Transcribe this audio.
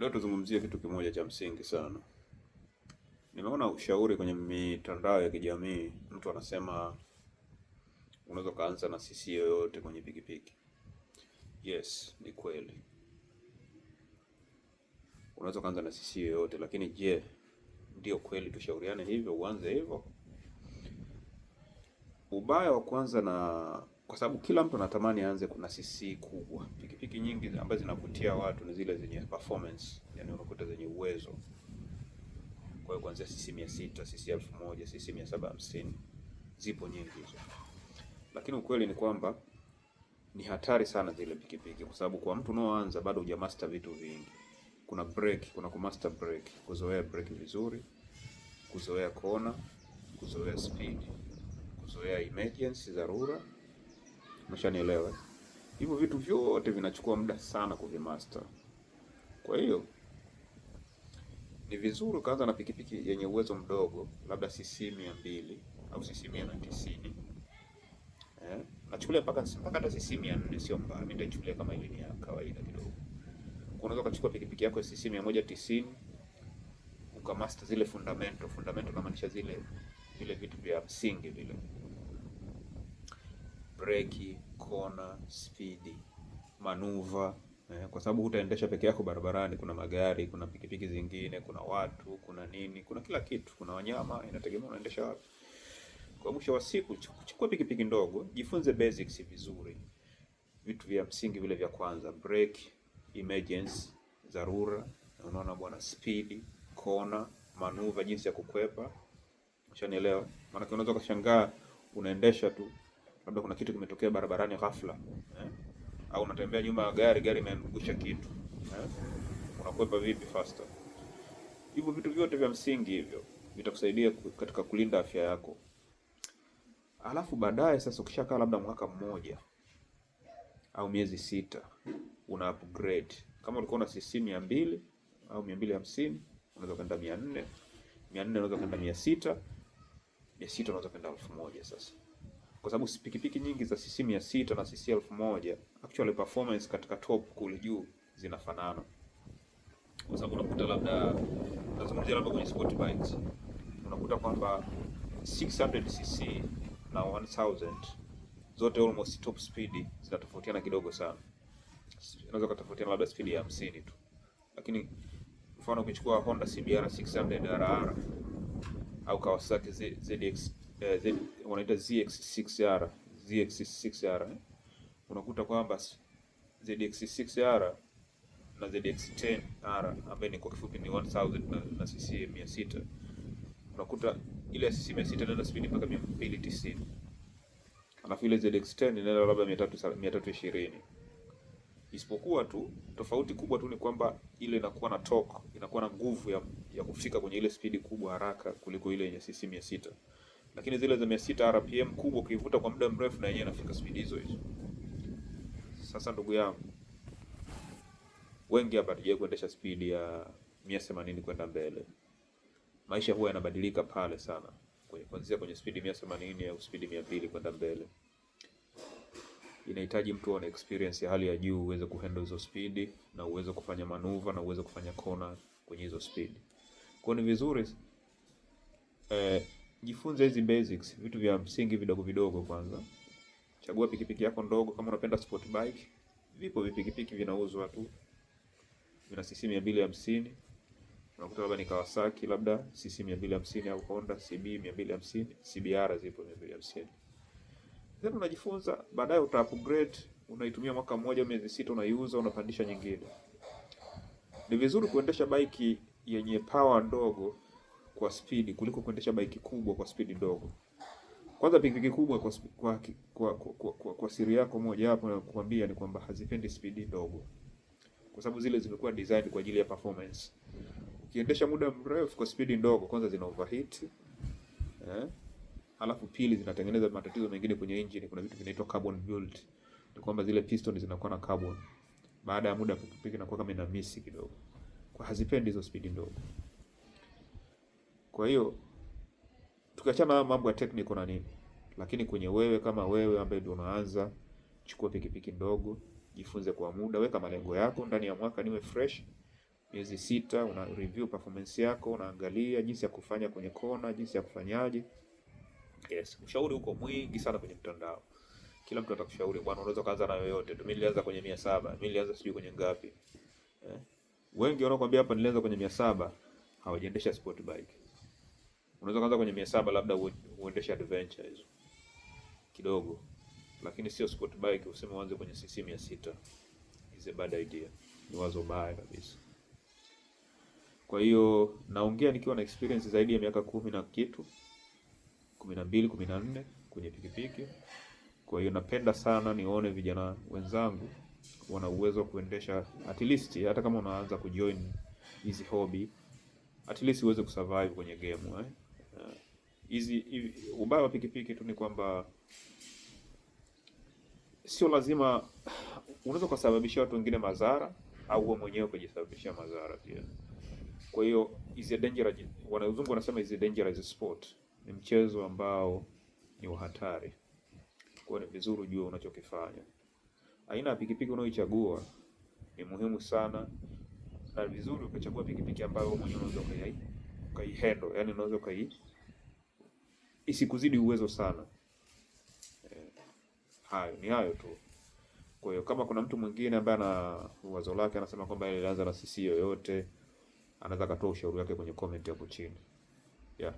Leo tuzungumzie kitu kimoja cha msingi sana. Nimeona ushauri kwenye mitandao ya kijamii, mtu anasema unaweza kaanza na CC yoyote kwenye pikipiki. Yes, ni kweli. Unaweza kaanza na CC yoyote, lakini je, ndio kweli tushauriane hivyo, uanze hivyo? Ubaya wa kwanza kwa sababu kila mtu anatamani aanze kuna CC kubwa. Pikipiki nyingi ambazo zinavutia watu ni zile zenye performance, yani unakuta zenye uwezo. Kwa hiyo kuanzia CC 600, CC 1000, CC 750 zipo nyingi hizo. Lakini ukweli ni kwamba ni hatari sana zile pikipiki, kwa sababu kwa mtu unaoanza bado hujamaster vitu vingi. Kuna brake, kuna kumaster brake, kuzoea brake vizuri, kuzoea kona, kuzoea speed, kuzoea emergency, dharura. Umeshanielewa? Hivyo vitu vyote vinachukua muda sana kuvimaster. Kwa hiyo ni vizuri ukaanza na pikipiki yenye uwezo mdogo, labda CC 200 au CC 190. Nachukulia mpaka hata CC 400 sio mbaya. Mimi nitachukulia kama ile ni ya kawaida kidogo. Unaweza kuchukua pikipiki yako CC 190 ukamaster zile fundamental kama vile vitu vya msingi vile. Breki, kona, speed, manuva, kwa sababu hutaendesha peke yako barabarani. Kuna magari, kuna pikipiki zingine, kuna watu, kuna nini, kuna kila kitu, kuna wanyama, inategemea unaendesha wapi. Kwa mwisho wa siku, chukua pikipiki ndogo, jifunze basics vizuri. Vitu vya msingi vile vya kwanza, brake, emergency, dharura, unaona bwana, speed, kona, manuva, jinsi ya kukwepa. Ushanielewa? Maana unaweza kushangaa unaendesha tu, labda kuna kitu kimetokea barabarani ghafla, au unatembea nyuma ya gari imeangusha kitu, unakwepa vipi faster? Hivyo vitu vyote vya msingi hivyo vitakusaidia katika kulinda afya yako. Alafu baadaye sasa, ukishakaa labda mwaka mmoja au miezi 6, una upgrade. Kama ulikuwa na CC 200 au 250, unaweza kwenda 400, 400 unaweza kwenda 600, 600 unaweza kwenda 1000 sasa. Kwa sababu pikipiki nyingi za CC 600 na CC 1000 actually performance katika top kule juu zinafanana. Kwa sababu unakuta labda kwenye sport bikes unakuta kwamba 600cc na 1000 zote almost top speed zinatofautiana kidogo sana. Unaweza kutofautiana labda speed ya 50 tu. Lakini mfano ukichukua Honda CBR 600 RR au Kawasaki wanaita ZX6R, unakuta kwamba ZX6R na ZX10R ambaye ni kwa kifupi ni 1000 na CC 600, unakuta ile CC 600 inaenda speed mpaka 290, alafu ile ZX10 inaenda labda 320. Isipokuwa tu tofauti kubwa tu ni kwamba ile inakuwa na torque, inakuwa na nguvu ya kufika kwenye ile speed kubwa haraka kuliko ile yenye CC 600. Lakini zile za 600 RPM kubwa ukivuta kwa muda mrefu na yenyewe inafika speed hizo. Sasa ndugu yangu, wengi hapa tuje kuendesha speed ya 180 kwenda mbele. Maisha huwa yanabadilika pale sana. Kuanzia kwenye speed 180 au speed 200 kwenda mbele. Inahitaji mtu ana experience ya hali ya juu uweze kuhandle hizo speed na uweze kufanya manuva na uweze kufanya kona kwenye hizo speed. Kwa ni vizuri jifunze hizi basics, vitu vya msingi vidogo vidogo kwanza. Chagua pikipiki yako ndogo. Kama unapenda sport bike, vipo pikipiki vinauzwa tu, vina CC 250. Unakuta labda ni Kawasaki labda CC 250 au Honda CB 250, CBR zipo 250. Then unajifunza, baadaye uta upgrade, unaitumia mwaka mmoja, miezi 6 unaiuza, unapandisha nyingine. Ni vizuri kuendesha bike yenye power ndogo kwa speed kuliko kuendesha bike kubwa kwa speed ndogo. Kwanza pikipiki kubwa kwa siri yako moja hapo na kukwambia ni kwamba hazipendi speed ndogo. Kwa sababu zile zimekuwa designed kwa ajili ya performance. Ukiendesha muda mrefu kwa speed ndogo, kwanza zina overheat. Halafu pili zinatengeneza matatizo mengine kwenye engine. Kuna vitu vinaitwa carbon build. Ni kwamba zile piston zinakuwa na carbon. Baada ya muda pikipiki inakuwa kama ina miss kidogo. Kwa hazipendi hizo speed ndogo. Kwa hiyo tukiachana na mambo ya technical na nini, lakini kwenye wewe kama wewe ambaye ndio unaanza, chukua pikipiki ndogo, jifunze kwa muda, weka malengo yako ndani ya mwaka niwe fresh, miezi 6, una review performance yako, unaangalia jinsi ya kufanya kwenye kona, jinsi ya kufanyaje. Yes, ushauri uko mwingi sana kwenye mtandao. Kila mtu atakushauri bwana, unaweza kuanza na yoyote tu. Mimi nilianza kwenye 700, mimi nilianza sijui kwenye ngapi. Wengi wanakuambia hapa nilianza kwenye 700 hawajaendesha sport bike. Unaweza kuanza kwenye 700 labda uendeshe adventure hizo kidogo, lakini sio sport bike useme uanze kwenye cc 600. Is a bad idea. Ni wazo baya kabisa. Kwa hiyo naongea nikiwa na experience zaidi ya miaka 10 na kitu, 12, 14 kwenye pikipiki. Kwa hiyo napenda sana nione vijana wenzangu wana uwezo wa kuendesha, at least hata kama unaanza kujoin hizi hobby, at least uweze kusurvive kwenye game hizi. Ubaya wa pikipiki tu ni kwamba sio lazima, unaweza kusababisha watu wengine madhara au wewe mwenyewe kujisababishia madhara pia. Kwa hiyo is a dangerous, wanazungu wanasema is a dangerous sport, ni mchezo ambao ni wa hatari. Kwa hiyo ni vizuri ujue unachokifanya. Aina ya pikipiki unayoichagua ni muhimu sana, na vizuri ukachagua pikipiki ambayo wewe mwenyewe unaweza handle, yani unaweza isikuzidi uwezo sana. Hayo tu. Kwa hiyo kama kuna mtu mwingine ambaye ana wazo lake anasema kwamba alianza na CC yoyote, anaweza katoa ushauri wake kwenye comment hapo chini. Yeah.